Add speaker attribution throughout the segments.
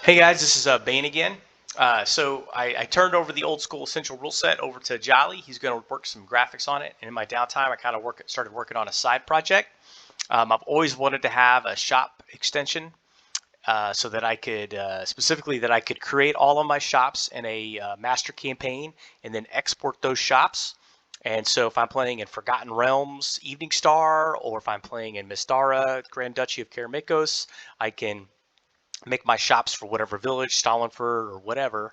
Speaker 1: Hey guys, this is Bayne again. I turned over the old school essential rule set over to Jolly. He's going to work some graphics on it. And in my downtime, I kind of started working on a side project. I've always wanted to have a shop extension so that I could, specifically, that I could create all of my shops in a master campaign and then export those shops. And so if I'm playing in Forgotten Realms, Evening Star, or if I'm playing in Mistara, Grand Duchy of Karamakos, I can make my shops for whatever village, Stalinford or whatever,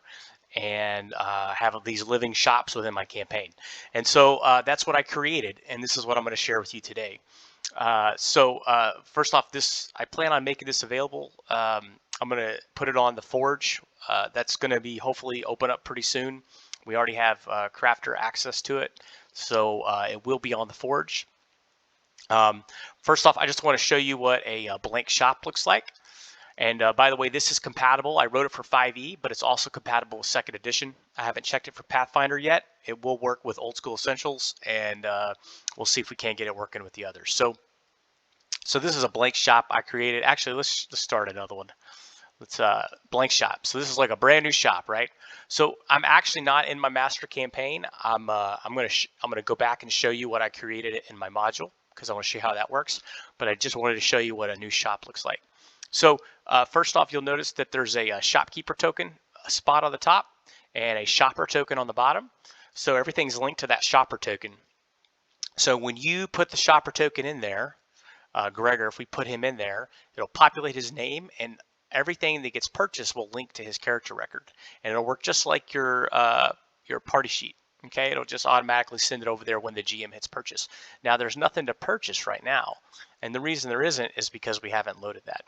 Speaker 1: and have these living shops within my campaign. And so that's what I created, and this is what I'm going to share with you today. First off, I plan on making this available. I'm going to put it on the Forge. That's going to be hopefully open up pretty soon. We already have crafter access to it, so it will be on the Forge. First off, I just want to show you what a blank shop looks like. And by the way, this is compatible. I wrote it for 5e, but it's also compatible with 2nd edition. I haven't checked it for Pathfinder yet. It will work with Old School Essentials, and we'll see if we can't get it working with the others. So this is a blank shop I created. Actually, let's start another one. Let's blank shop. So this is like a brand new shop, right? So I'm actually not in my master campaign. I'm gonna go back and show you what I created in my module because I want to show you how that works. But I just wanted to show you what a new shop looks like. So first off, you'll notice that there's a shopkeeper token spot on the top and a shopper token on the bottom. So everything's linked to that shopper token. So when you put the shopper token in there, Gregor, if we put him in there, it'll populate his name, and everything that gets purchased will link to his character record. And it'll work just like your party sheet. Okay, it'll just automatically send it over there when the GM hits purchase. Now there's nothing to purchase right now, and the reason there isn't is because we haven't loaded that.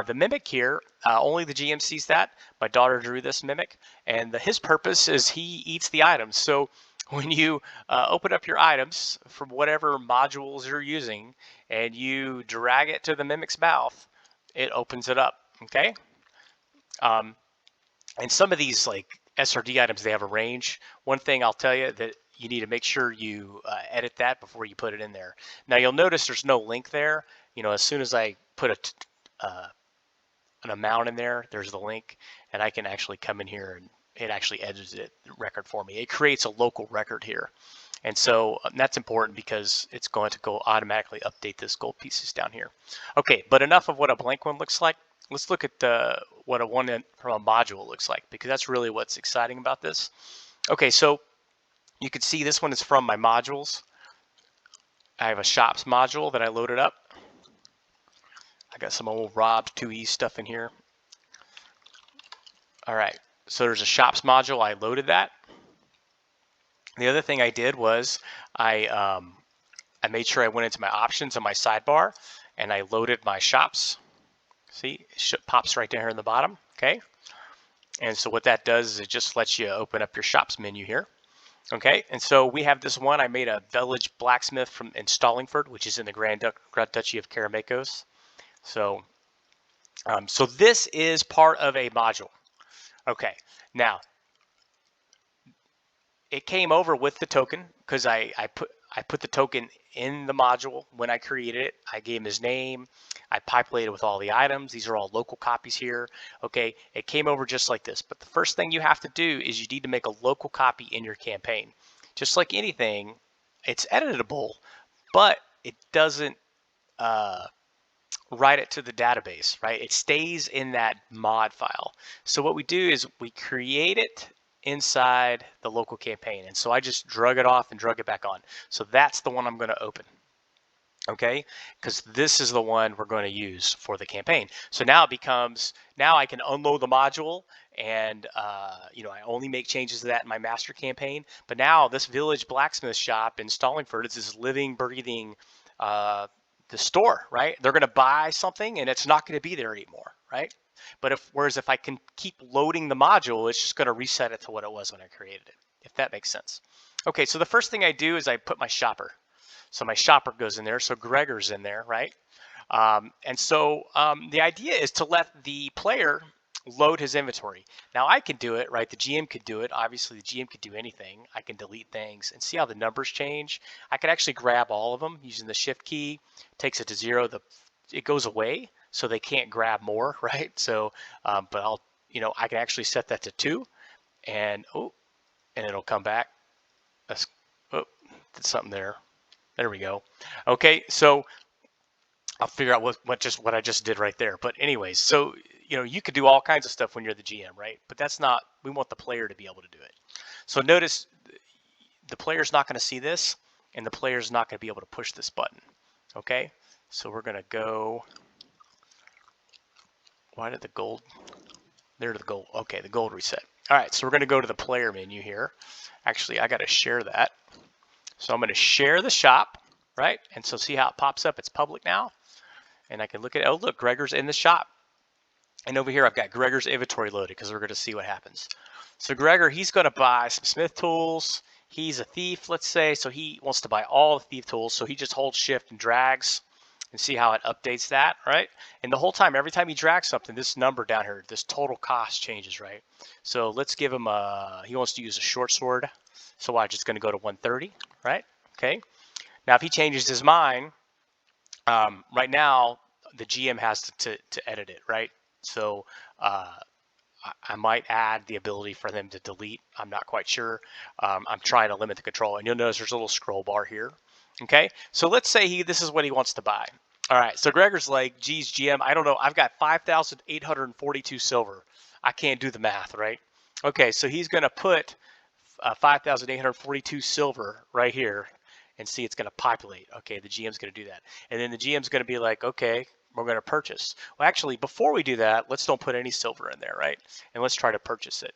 Speaker 1: The mimic here, only the GM sees that. My daughter drew this mimic, and his purpose is he eats the items. So when you open up your items from whatever modules you're using and you drag it to the mimic's mouth, it opens it up, okay? And some of these like SRD items, they have a range. One thing I'll tell you that you need to make sure you edit that before you put it in there. Now you'll notice there's no link there. You know, as soon as I put an amount in there, there's the link, and I can actually come in here and it actually edits it record for me. It creates a local record here, and so that's important because it's going to go automatically update this gold pieces down here. Okay, but enough of what a blank one looks like. Let's look at what a one from a module looks like, because that's really what's exciting about this. Okay, so you can see this one is from my modules. I have a shops module that I loaded up. I got some old Rob's 2E stuff in here. All right, so there's a shops module. I loaded that. The other thing I did was I made sure I went into my options on my sidebar and I loaded my shops. See, it pops right down here in the bottom, okay? And so what that does is it just lets you open up your shops menu here. Okay, and so we have this one. I made a village blacksmith in Stalinford, which is in the Grand Duchy of Karamakos. So this is part of a module. Okay, now it came over with the token because I put the token in the module when I created it. I gave him his name. I populated with all the items. These are all local copies here. Okay, it came over just like this. But the first thing you have to do is you need to make a local copy in your campaign. Just like anything, it's editable, but it doesn't write it to the database, right? It stays in that mod file. So what we do is we create it inside the local campaign. And so I just drug it off and drug it back on. So that's the one I'm going to open. Okay, because this is the one we're going to use for the campaign. So now it becomes, now I can unload the module and you know, I only make changes to that in my master campaign. But now this village blacksmith shop in Stalinford is this living, breathing the store, right? They're going to buy something and it's not going to be there anymore, right? But whereas if I can keep loading the module, it's just going to reset it to what it was when I created it, if that makes sense. Okay, so the first thing I do is I put my shopper. So my shopper goes in there, so Gregor's in there, right? And so the idea is to let the player load his inventory. Now I can do it, right? The GM could do it. Obviously the GM could do anything. I can delete things and see how the numbers change. I can actually grab all of them using the shift key, takes it to 0, it goes away. so they can't grab more, right? So, but I'll, I can actually set that to 2, and and it'll come back. That's, oh, did something there. There we go. Okay, so I'll figure out what I just did right there. But anyways, so you could do all kinds of stuff when you're the GM, right? But that's not. We want the player to be able to do it. So notice the player's not going to see this, and the player's not going to be able to push this button. Okay, so we're going to go. Why did the gold? There's the gold. Okay, the gold reset. All right, so we're going to go to the player menu here. Actually, I got to share that. So I'm going to share the shop, right? And so see how it pops up? It's public now. And I can look at, oh, look, Gregor's in the shop. And over here, I've got Gregor's inventory loaded because we're going to see what happens. So Gregor, he's going to buy some smith tools. He's a thief, let's say. So he wants to buy all the thief tools. So he just holds shift and drags and see how it updates that, right? And the whole time, every time he drags something, this number down here, this total cost changes, right? So let's give him he wants to use a short sword. So watch, it's going to go to 130, right? Okay. Now, if he changes his mind, right now, the GM has to edit it, right? So I might add the ability for them to delete. I'm not quite sure. I'm trying to limit the control. And you'll notice there's a little scroll bar here. Okay, so let's say this is what he wants to buy. All right, so Gregor's like, geez, GM, I don't know. I've got 5,842 silver. I can't do the math, right? Okay, so he's going to put 5,842 silver right here and see it's going to populate. Okay, the GM's going to do that. And then the GM's going to be like, okay, we're going to purchase. Well, actually, before we do that, let's don't put any silver in there, right? And let's try to purchase it.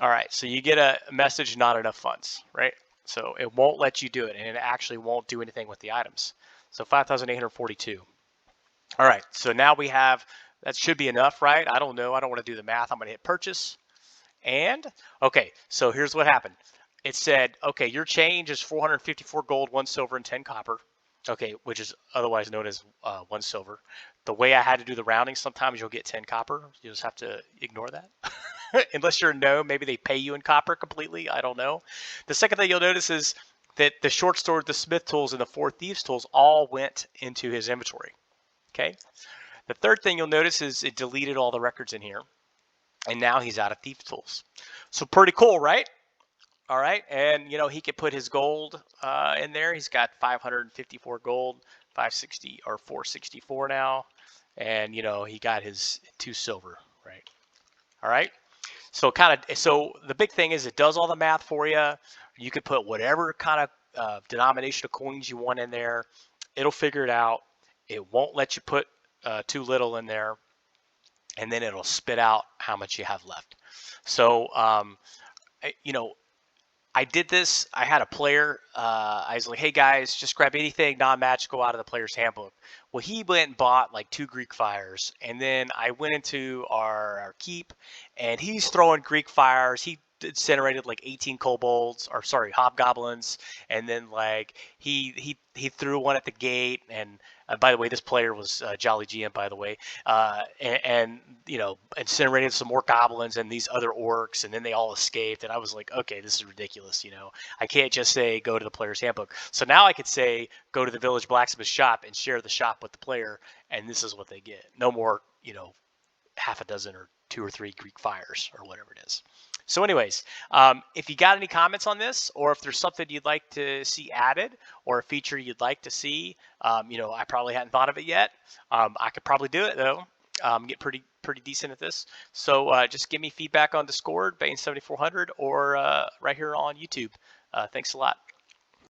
Speaker 1: All right, so you get a message, not enough funds, right? So it won't let you do it, and it actually won't do anything with the items. So 5,842. All right, so now we have, that should be enough, right? I don't know. I don't want to do the math. I'm going to hit purchase. And, okay, so here's what happened. It said, okay, your change is 454 gold, 1 silver, and 10 copper. Okay, which is otherwise known as 1 silver. The way I had to do the rounding, sometimes you'll get 10 copper. You just have to ignore that. Unless you're a gnome, maybe they pay you in copper completely. I don't know. The second thing you'll notice is that the short sword, the smith tools, and the 4 thieves tools all went into his inventory. Okay. The third thing you'll notice is it deleted all the records in here, and now he's out of thief tools. So pretty cool, right? All right, and he could put his gold in there. He's got 554 gold, 560 or 464 now, and he got his 2 silver, right? All right. So so the big thing is it does all the math for you. You could put whatever kind of denomination of coins you want in there. It'll figure it out. It won't let you put too little in there, and then it'll spit out how much you have left. So I did this. I had a player. I was like, hey guys, just grab anything non-magical out of the player's handbook. Well, he went and bought like 2 Greek fires. And then I went into our keep, and he's throwing Greek fires. He incinerated like 18 kobolds, or sorry, hobgoblins. And then like he threw one at the gate. And by the way, this player was Jolly GM, by the way. And incinerated some more goblins and these other orcs, and then they all escaped. And I was like, okay, this is ridiculous. I can't just say go to the player's handbook. So now I could say go to the village blacksmith shop and share the shop with the player, and this is what they get. No more, half a dozen or 2 or 3 Greek fires or whatever it is. So anyways, if you got any comments on this, or if there's something you'd like to see added, or a feature you'd like to see, I probably hadn't thought of it yet. I could probably do it though. Get pretty decent at this. So just give me feedback on Discord, Bayne7400, or right here on YouTube. Thanks a lot.